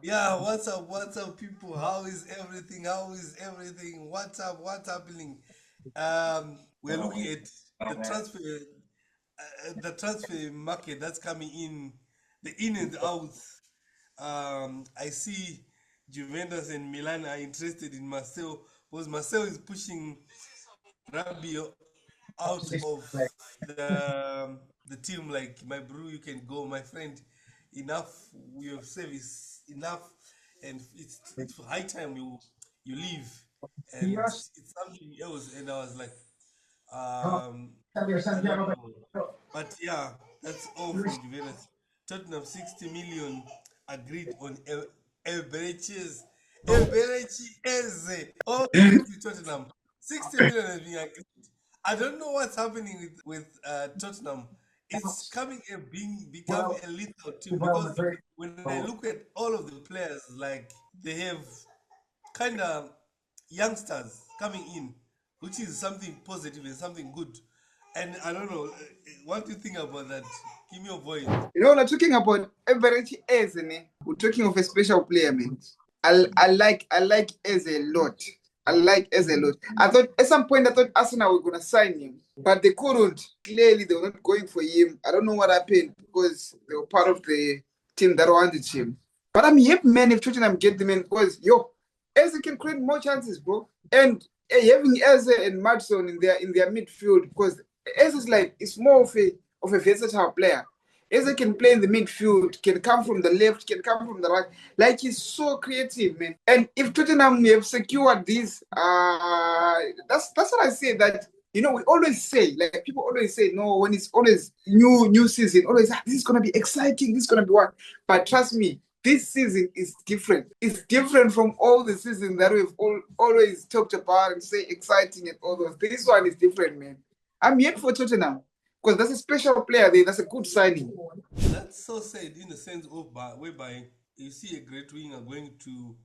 Yeah, what's up, people? How is everything? How is everything? What's up? What's happening? We're looking at the transfer market that's coming in, the in and out. I see Juventus and Milan are interested in Marcel because Marcel is pushing Rabiot out of the team. Like, my bro, you can go, my friend. Enough, your service enough, and it's high time you leave, and it's something else. And I was like, I don't know, but yeah, that's all from Juventus. Tottenham 60 million agreed on Eberechi's. Eberechi. All credit to Tottenham. 60 million has been agreed. I don't know what's happening with Tottenham. It's become a lethal team because when I look at all of the players, like, they have kind of youngsters coming in, which is something positive and something good. And I don't know, what do you think about that? Give me your voice. We're talking about average Eze, ne? We're talking of a special player, man. I like Eze a lot. I like Eze a lot. I thought at some point I thought Arsenal were gonna sign him, but they couldn't. Clearly, they were not going for him. I don't know what happened because they were part of the team that wanted him. But I'm happy, man, if Tottenham get them in because Eze can create more chances, bro. And having Eze and Madison in their midfield because Eze is like it's more of a versatile player. Eze can play in the midfield, can come from the left, can come from the right. Like he's so creative, man. And if Tottenham have secured this, that's what I say. That we always say, like people always say, no, when it's always new season, always this is gonna be exciting, this is gonna be what. But trust me, this season is different. It's different from all the seasons that we've always talked about and say exciting and all those. This one is different, man. I'm here for Tottenham because that's a special player there. That's a good signing. That's so sad in the sense of whereby you see a great winger going to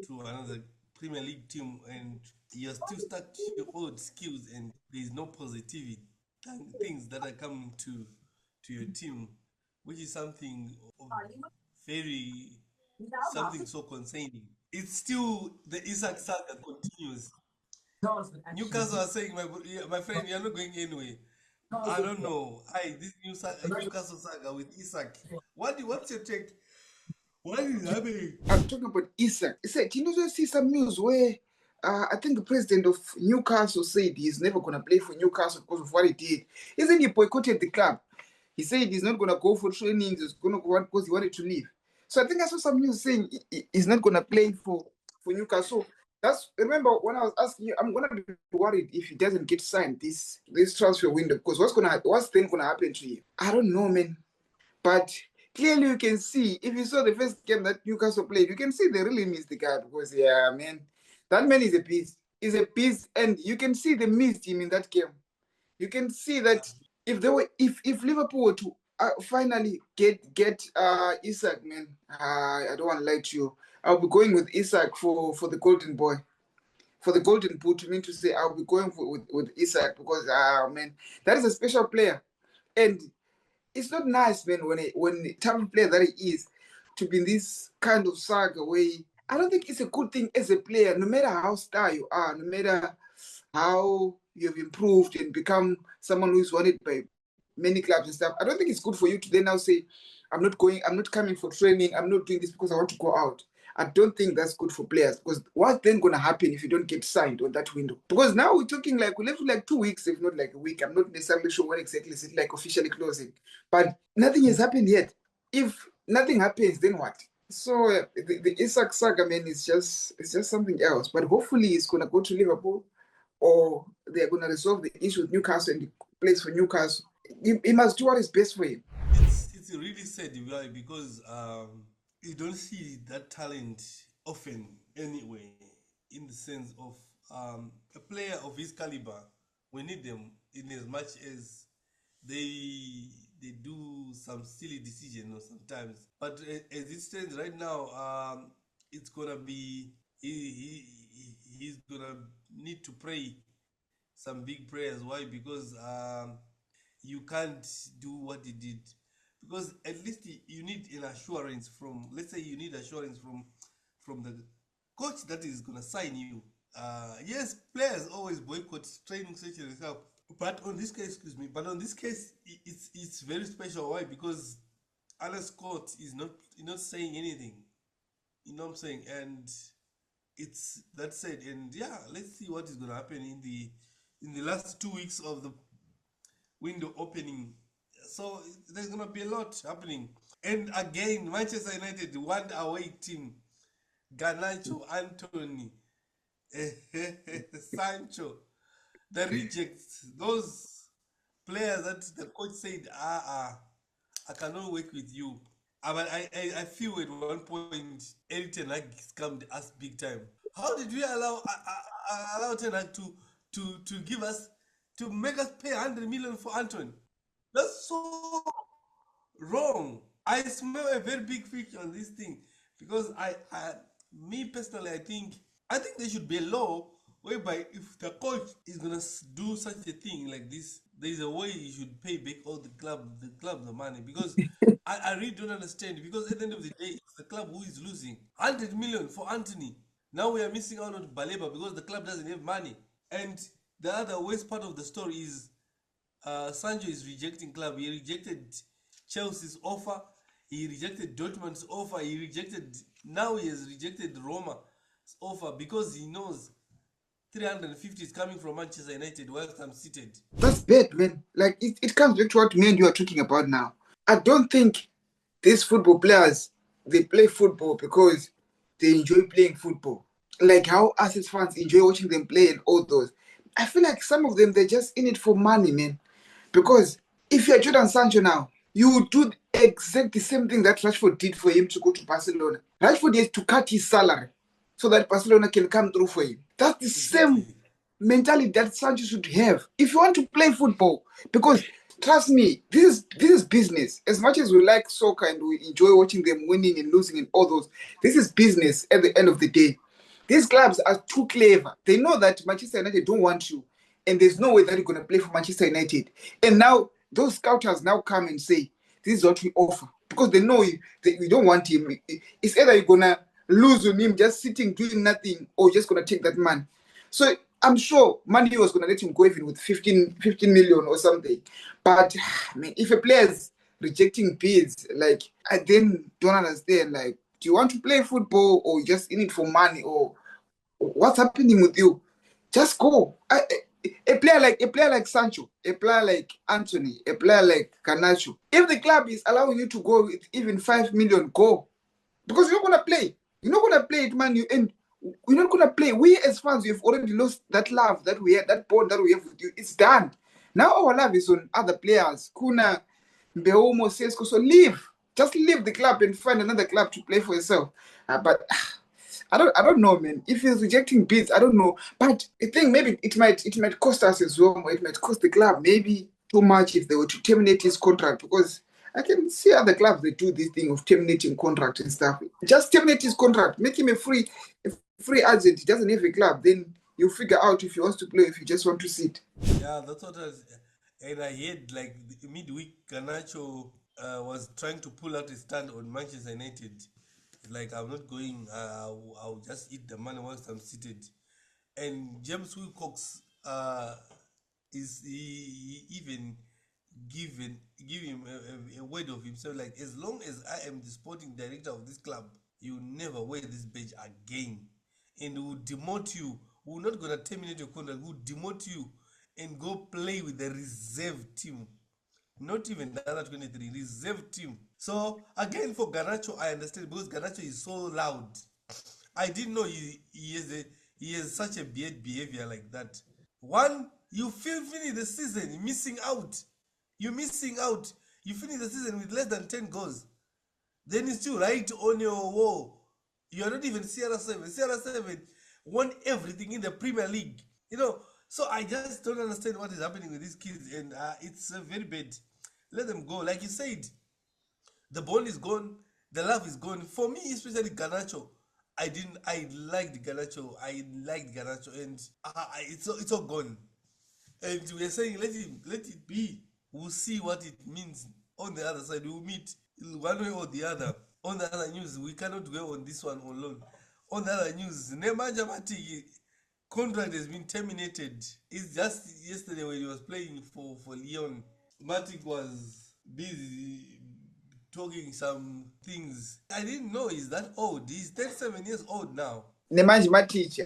another Premier League team, and you're still stuck to your old skills, and there's no positivity and things that are coming to your team, which is something of very something so concerning. It's still the ISAK saga continues. Newcastle are saying, my friend, you're not going anywhere. I don't know. This Newcastle saga with Isak. What's your take? What is happening? I'm talking about Isak. He said, you see some news where I think the president of Newcastle said he's never going to play for Newcastle because of what he did. Isn't he boycotted the club? He said he's not going to go for training. He's going to go on because he wanted to leave. So I think I saw some news saying he's not going to play for Newcastle. That's remember when I was asking you, I'm gonna be worried if he doesn't get signed this transfer window because what's then gonna happen to him? I don't know, man. But clearly, you can see if you saw the first game that Newcastle played, you can see they really missed the guy because, yeah, man, that man is a beast. He's a beast, and you can see they missed him in that game. You can see that if Liverpool were to finally get Isak, man, I don't want to lie to you. I'll be going with Isak for the golden boy. For the golden boot, you mean to say I'll be going with Isak because man, that is a special player. And it's not nice, man, when the type of player that he is, to be in this kind of saga where I don't think it's a good thing as a player, no matter how star you are, no matter how you've improved and become someone who's wanted by many clubs and stuff. I don't think it's good for you to then now say, I'm not coming for training, I'm not doing this because I want to go out. I don't think that's good for players because what's then going to happen if you don't get signed on that window? Because now we're talking like we left like 2 weeks, if not like a week. I'm not necessarily sure when exactly is it like officially closing, but nothing has happened yet. If nothing happens, then what? So the Isak saga, man, it's just something else. But hopefully, it's gonna go to Liverpool, or they're gonna resolve the issue with Newcastle and the place for Newcastle. He must do what is best for him. It's really sad, why, because you don't see that talent often anyway. In the sense of a player of his caliber, we need them in as much as they do some silly decision or sometimes. But as it stands right now, it's gonna be he's gonna need to pray some big prayers. Why? Because you can't do what he did, because at least you need an assurance from, let's say you need assurance from the coach that is gonna sign you. Yes, players always boycott training sessions and stuff, but on this case, excuse me, but on this case, it's very special. Why? Because Alex Scott is not saying anything. You know what I'm saying? And it's that said, and yeah, let's see what is gonna happen in the last 2 weeks of the window opening. So there's gonna be a lot happening. And again, Manchester United, one away team, Garnacho, Anthony, Sancho, the rejects, those players that the coach said, I cannot work with you. But I feel at one point Eric Ten Hag scammed us big time. How did we allow Ten Hag to give us, to make us pay 100 million for Anton? That's so wrong. I smell a very big fish on this thing because me personally, I think there should be a law whereby if the coach is gonna do such a thing like this, there is a way you should pay back all the money, because I really don't understand, because at the end of the day, it's the club who is losing 100 million for Anthony. Now we are missing out on Baleba because the club doesn't have money. And the other worst part of the story is Sancho is rejecting club. He rejected Chelsea's offer. He rejected Dortmund's offer. Now he has rejected Roma's offer because he knows 350 is coming from Manchester United whilst I'm seated. That's bad, man. Like it comes back to what me and you are talking about now. I don't think these football players they play football because they enjoy playing football. Like how us as fans enjoy watching them play and all those. I feel like some of them they're just in it for money, man. Because if you're Jordan Sancho now, you would do exactly the same thing that Rashford did for him to go to Barcelona. Rashford has to cut his salary so that Barcelona can come through for him. That's the same Exactly. mentality that Sanchez should have if you want to play football. Because trust me, this is business. As much as we like soccer and we enjoy watching them winning and losing and all those, this is business at the end of the day. These clubs are too clever. They know that Manchester United don't want you, and there's no way that you're gonna play for Manchester United. And now those scouters now come and say, "This is what we offer," because they know you don't want him. It's either you're gonna lose on him just sitting doing nothing, or you're just gonna take that man. So I'm sure Manu was going to let him go even with 15 million or something. But I mean, if a player is rejecting bids, like I then don't understand. Like, do you want to play football or just in it for money or what's happening with you? Just go. A player like Sancho, a player like Anthony, a player like Canacho. If the club is allowing you to go with even 5 million, go because you're not gonna play. You're not gonna play it, man. And we're not gonna play. We as fans, we've already lost that love that we had, that bond that we have with you. It's done. Now our love is on other players. Kuna, Mbeumo, Sesko. So leave. Just leave the club and find another club to play for yourself. But I don't know, man. If he's rejecting bids, I don't know. But I think maybe it might cost us as well. Or it might cost the club maybe too much if they were to terminate his contract because I can see other clubs they do this thing of terminating contract and stuff. Just terminate his contract, make him a free agent. He doesn't have a club. Then you figure out if he wants to play, if he just want to sit. Yeah, that's what and I heard like midweek Garnacho was trying to pull out his stand on Manchester United. Like, I'm not going. I'll just eat the money once I'm seated. And James Wilcox is he even give him a word of himself, like, as long as I am the sporting director of this club, you never wear this badge again, and will demote you. We're not gonna terminate your contract. We'll demote you and go play with the reserve team, not even the other 23 reserve team. So again, for Ganacho, I understand because Ganacho is so loud. I didn't know he has such a weird behavior like that. One, you finish the season missing out. You're missing out. You finish the season with less than 10 goals. Then it's still right on your wall. You're not even CR7. CR7 won everything in the Premier League. So I just don't understand what is happening with these kids, and it's very bad. Let them go. Like you said, the ball is gone, the love is gone. For me, especially Ganacho, I didn't. I liked Ganacho. And it's all gone. And we're saying let it be. We'll see what it means on the other side. We'll meet one way or the other. On the other news, we cannot go on this one alone. On the other news, Nemanja Matiki contract has been terminated. It's just yesterday when he was playing for Lyon. Matic was busy talking some things. I didn't know he's that old. He's 37 years old now. Nemanja Matic,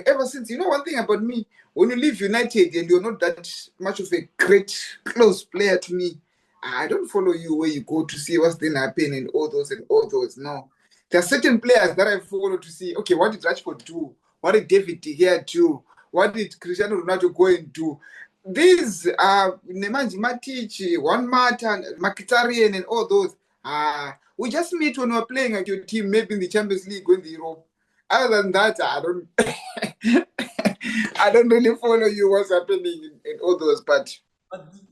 ever since, you know one thing about me, when you leave United and you're not that much of a great, close player to me, I don't follow you where you go to see what's then happening and all those and all those. No. There are certain players that I follow to see, okay, what did Rashford do? What did David De Gea do? What did Cristiano Ronaldo go and do? These Nemanja Matic, Juan Mata, Mkhitaryan and all those, we just meet when we're playing at your team, maybe in the Champions League or in the Europe. Other than that, I don't I don't really follow you what's happening in all those, but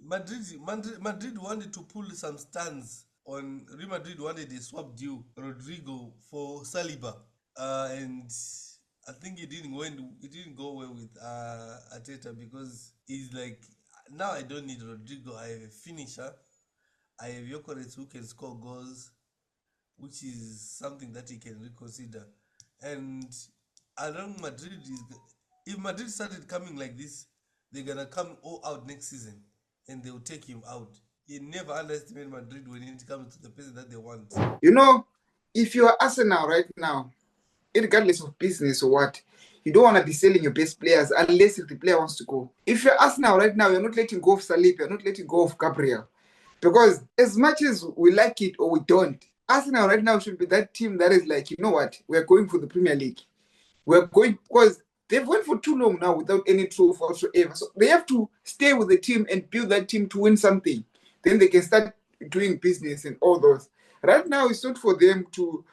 Madrid wanted to pull some stands on Real Madrid wanted a swap deal Rodrigo for Saliba, and I think it didn't go well with Arteta because he's like, now I don't need Rodrigo. I have a finisher. I have Jokeres who can score goals, which is something that he can reconsider. And I don't Madrid is if Madrid started coming like this, they're gonna come all out next season and they'll take him out. You never underestimate Madrid when it comes to the person that they want. you know, if you are Arsenal right now, regardless of business or what, you don't want to be selling your best players unless if the player wants to go. If you're Arsenal right now, you're not letting go of Salib, you're not letting go of Gabriel. Because as much as we like it or we don't, Arsenal right now should be that team that is like, you know what, we're going for the Premier League. We're going because they've went for too long now without any trophy whatsoever. So they have to stay with the team and build that team to win something. Then they can start doing business and all those. Right now, it's not for them to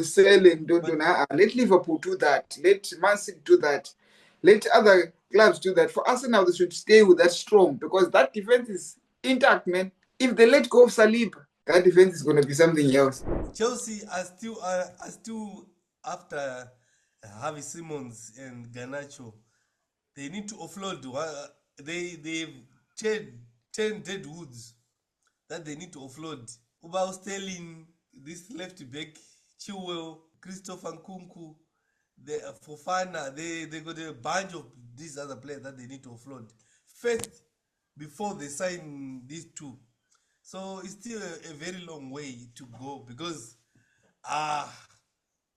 sell and don't do that. Let Liverpool do that. Let Man City do that. Let other clubs do that. For Arsenal, they should stay with that strong because that defense is intact, man. If they let go of Salib, that defense is going to be something else. Chelsea are still after Harvey Simmons and Garnacho. They need to offload. They've 10 dead woods that they need to offload. Ubao Sterling, this left back, Chilwell, Christopher Nkunku, Fofana, they got a bunch of these other players that they need to offload first before they sign these two. So it's still a very long way to go because ah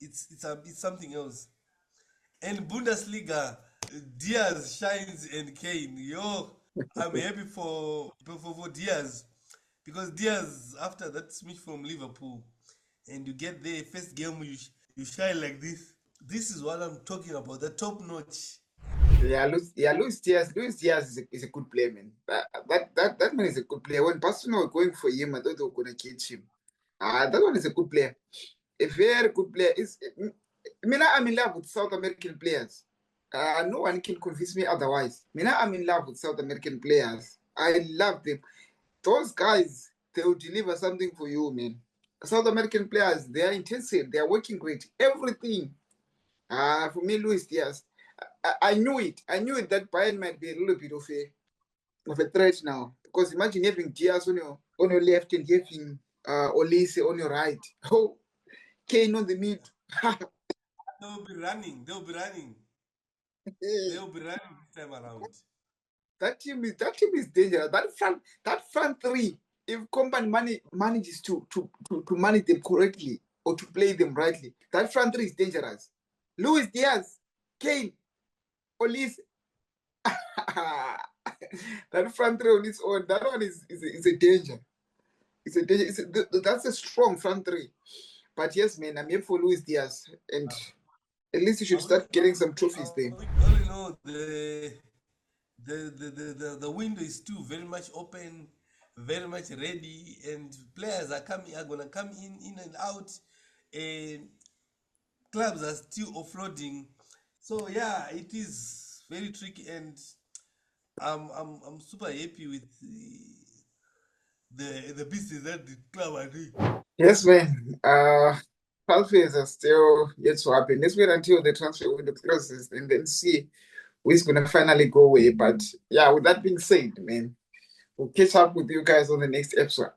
it's something else. And Bundesliga, Diaz shines and Kane. Yo, I'm happy for Diaz because Diaz after that switch from Liverpool and you get the first game you shine like this. This is what I'm talking about. The top notch. Luis Diaz. Luis Diaz is a good player, man. That man is a good player. When Barcelona were going for him, I thought they were gonna catch him. That one is a good player. A very good player. I'm in love with South American players. No one can convince me otherwise. I'm in love with South American players. I love them. Those guys, they will deliver something for you, man. South American players, they are intensive. They are working great. Everything. For me, Luis Diaz. I knew it. I knew it that Bayern might be a little bit of a threat now. Because imagine having Diaz on your left and having Olise on your right. Oh, Kane on the mid. They'll be running. They'll be running. They'll be running this time around. That team is dangerous. That front three, if company manages to manage them correctly or to play them rightly, that front three is dangerous. Luis Diaz, Kane, Olise. That front three on its own, that one is a danger. It's a danger. That's a strong front three. But yes, man, I'm here for Luis Diaz, and at least you should start getting some trophies there. All in all, the window is still very much open, very much ready, and players are gonna come in and out. And clubs are still offloading. So yeah, it is very tricky, and I'm super happy with the business that the club are doing. Yes, man. Transfers are still yet to happen. Let's wait until the transfer window closes and then see who's gonna finally go away. But yeah, with that being said, man, We'll catch up with you guys on the next episode.